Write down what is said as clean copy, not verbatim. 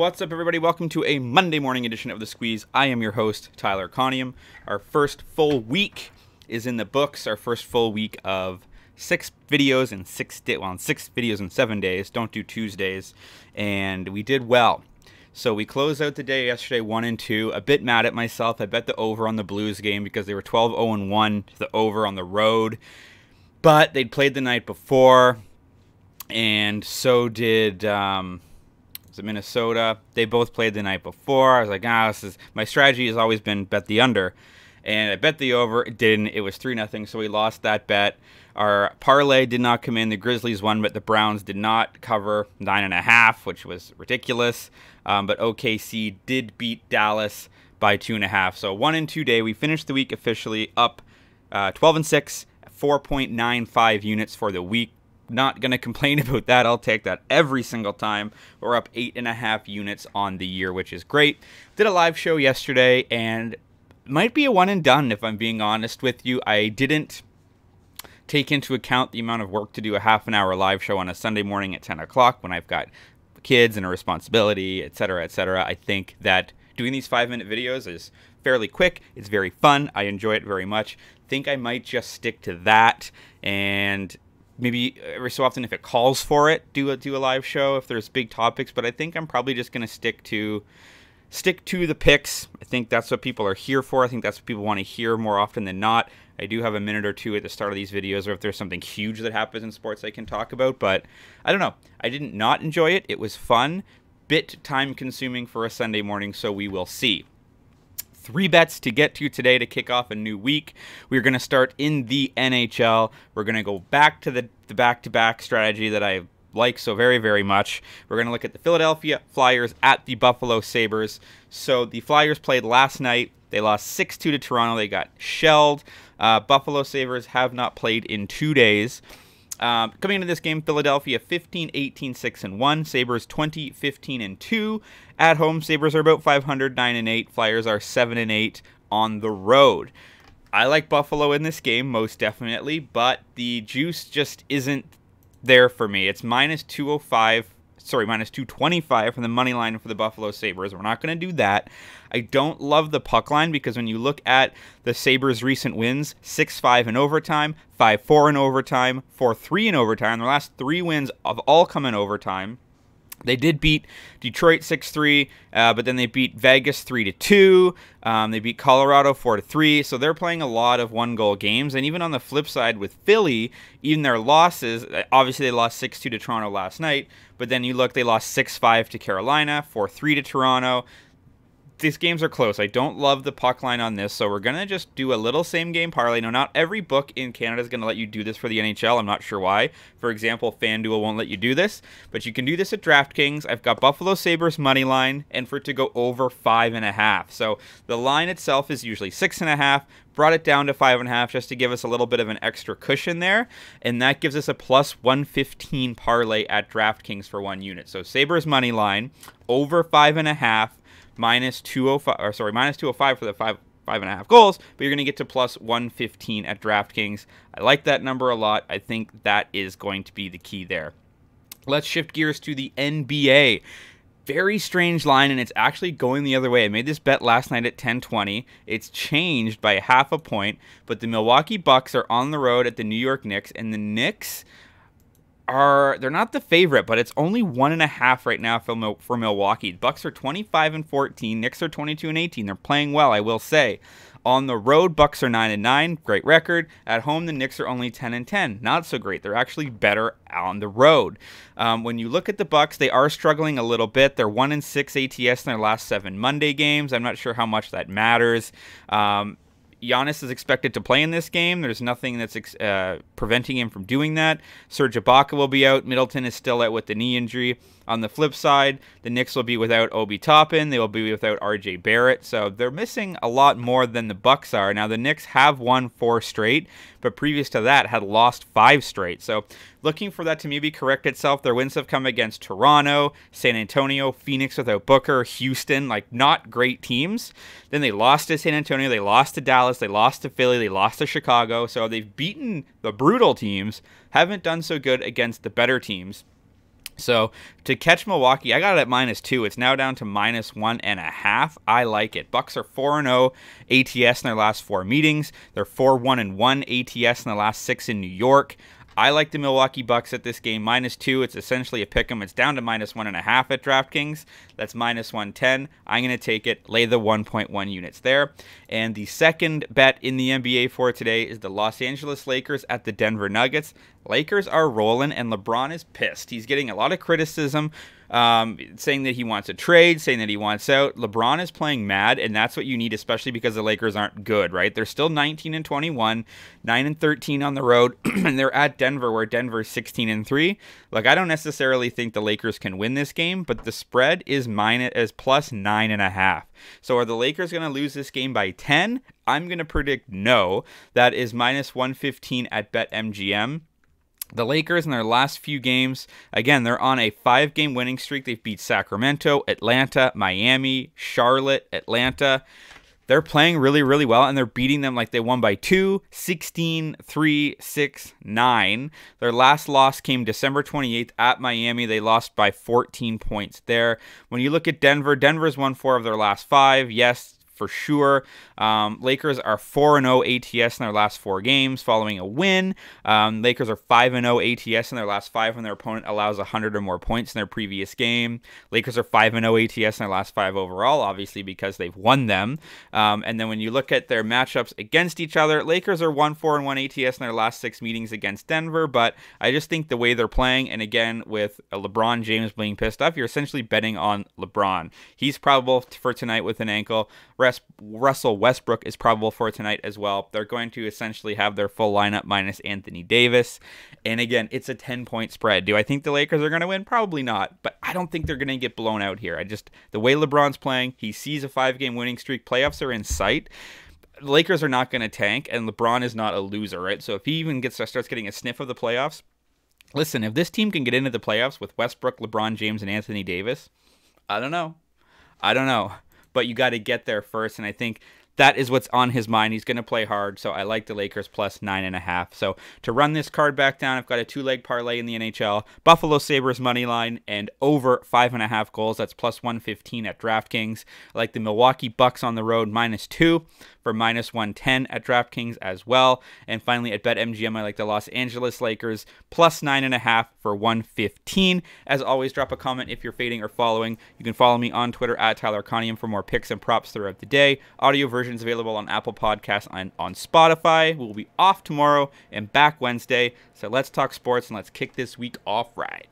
What's up, everybody? Welcome to a Monday morning edition of The Squeeze. I am your host, Tyler Conium. Our first full week is in the books. Our first full week of 6 videos in 6 videos in 7 days. Don't do Tuesdays. And we did well. So we closed out the day yesterday 1-2. A bit mad at myself. I bet the over on the Blues game because they were 12-0-1 to the over on the road. But they'd played the night before. And so did Minnesota. They both played the night before. I was like, this is my strategy has always been bet the under. And I bet the over. It didn't. It was 3-0, so we lost that bet. Our parlay did not come in. The Grizzlies won, but the Browns did not cover 9.5, which was ridiculous. But OKC did beat Dallas by 2.5. So 1-2 day. We finished the week officially up 12-6, 4.95 units for the week. Not going to complain about that. I'll take that every single time. We're up 8.5 units on the year, which is great. Did a live show yesterday, and might be a one and done if I'm being honest with you. I didn't take into account the amount of work to do a half-an-hour live show on a Sunday morning at 10 o'clock when I've got kids and a responsibility, etc., etc. I think that doing these 5-minute videos is fairly quick. It's very fun. I enjoy it very much. Think I might just stick to that, and maybe every so often, if it calls for it, do a live show if there's big topics. But I think I'm probably just going to stick to the picks. I think that's what people are here for. I think that's what people want to hear more often than not. I do have a minute or two at the start of these videos, or if there's something huge that happens in sports I can talk about. But I don't know. I didn't not enjoy it. It was fun. Bit time consuming for a Sunday morning, so we will see. 3 bets to get to today to kick off a new week. We're going to start in the NHL. We're going to go back to the back-to-back strategy that I like so very, very much. We're going to look at the Philadelphia Flyers at the Buffalo Sabres. So the Flyers played last night. They lost 6-2 to Toronto. They got shelled. Buffalo Sabres have not played in 2 days. Coming into this game, Philadelphia 15-18-6-1, Sabres 20-15-2. At home, Sabres are about 500, 9-8. Flyers are 7-8 on the road. I like Buffalo in this game, most definitely, but the juice just isn't there for me. It's -225 from the money line for the Buffalo Sabres. We're not going to do that. I don't love the puck line because when you look at the Sabres' recent wins, 6-5 in overtime, 5-4 in overtime, 4-3 in overtime. Their last 3 wins have all come in overtime. They did beat Detroit 6-3, but then they beat Vegas 3-2. They beat Colorado 4-3. So they're playing a lot of one-goal games. And even on the flip side with Philly, even their losses, obviously they lost 6-2 to Toronto last night. But then you look, they lost 6-5 to Carolina, 4-3 to Toronto. These games are close. I don't love the puck line on this, so we're going to just do a little same-game parlay. Now, not every book in Canada is going to let you do this for the NHL. I'm not sure why. For example, FanDuel won't let you do this, but you can do this at DraftKings. I've got Buffalo Sabres money line, and for it to go over 5.5. So the line itself is usually 6.5. Brought it down to 5.5 just to give us a little bit of an extra cushion there, and that gives us a plus 115 parlay at DraftKings for 1 unit. So Sabres money line over 5.5. -205 for the 5.5 goals, but you're going to get to plus 115 at DraftKings. I like that number a lot. I think that is going to be the key there. Let's shift gears to the NBA. Very strange line, and it's actually going the other way. I made this bet last night at 10:20. It's changed by 0.5 point, but the Milwaukee Bucks are on the road at the New York Knicks, and the Knicks they're not the favorite, but it's only 1.5 right now for Milwaukee. Bucks are 25-14, Knicks are 22-18. They're playing well, I will say. On the road, Bucks are 9-9, great record. At home, the Knicks are only 10-10, not so great. They're actually better on the road. When you look at the Bucks, they are struggling a little bit. They're 1-6 ATS in their last 7 Monday games. I'm not sure how much that matters. Giannis is expected to play in this game. There's nothing that's preventing him from doing that. Serge Ibaka will be out. Middleton is still out with the knee injury. On the flip side, the Knicks will be without Obi Toppin. They will be without RJ Barrett. So they're missing a lot more than the Bucks are. Now, the Knicks have won 4 straight, but previous to that had lost 5 straight. So looking for that to maybe correct itself. Their wins have come against Toronto, San Antonio, Phoenix without Booker, Houston, like not great teams. Then they lost to San Antonio. They lost to Dallas. They lost to Philly. They lost to Chicago. So they've beaten the brutal teams, haven't done so good against the better teams. So to catch Milwaukee, I got it at -2. It's now down to -1.5. I like it. Bucks are 4-0 ATS in their last 4 meetings. They're 4-1-1 ATS in the last 6 in New York. I like the Milwaukee Bucks at this game. -2. It's essentially a pick 'em. It's down to -1.5 at DraftKings. That's -110. I'm going to take it. Lay the 1.1 units there. And the second bet in the NBA for today is the Los Angeles Lakers at the Denver Nuggets. Lakers are rolling, and LeBron is pissed. He's getting a lot of criticism, saying that he wants a trade, saying that he wants out. LeBron is playing mad, and that's what you need, especially because the Lakers aren't good, right? They're still 19-21, 9-13 on the road, and they're at Denver, where Denver's 16-3. Like, I don't necessarily think the Lakers can win this game, but the spread is plus 9.5. So are the Lakers going to lose this game by 10? I'm going to predict no. That is -115 at BetMGM. The Lakers in their last few games, again, they're on a 5-game winning streak. They've beat Sacramento, Atlanta, Miami, Charlotte, Atlanta. They're playing really, really well, and they're beating them like they won by 2, 16, 3, 6, 9. Their last loss came December 28th at Miami. They lost by 14 points there. When you look at Denver, Denver's won 4 of their last 5. Yes, for sure. Lakers are 4-0 ATS in their last 4 games following a win. Lakers are 5-0 ATS in their last 5 when their opponent allows 100 or more points in their previous game. Lakers are 5-0 ATS in their last 5 overall, obviously because they've won them. And then when you look at their matchups against each other, Lakers are 1-4-1 ATS in their last 6 meetings against Denver, but I just think the way they're playing, and again, with LeBron James being pissed off, you're essentially betting on LeBron. He's probable for tonight with an ankle. Russell Westbrook is probable for tonight as well. They're going to essentially have their full lineup minus Anthony Davis. And again, it's a 10-point spread. Do I think the Lakers are going to win? Probably not. But I don't think they're going to get blown out here. The way LeBron's playing, he sees a 5-game winning streak. Playoffs are in sight. The Lakers are not going to tank, and LeBron is not a loser, right? So if he even starts getting a sniff of the playoffs, listen, if this team can get into the playoffs with Westbrook, LeBron James, and Anthony Davis, I don't know. But you got to get there first, and I think that is what's on his mind. He's going to play hard, so I like the Lakers plus 9.5. So to run this card back down, I've got a 2-leg parlay in the NHL. Buffalo Sabres money line and over 5.5 goals. That's plus 115 at DraftKings. I like the Milwaukee Bucks on the road -2 for -110 at DraftKings as well. And finally at BetMGM, I like the Los Angeles Lakers plus 9.5 for 115. As always, drop a comment if you're fading or following. You can follow me on Twitter at Tyler Conium for more picks and props throughout the day. Audio versions available on Apple Podcasts and on Spotify. We'll be off tomorrow and back Wednesday. So let's talk sports and let's kick this week off right.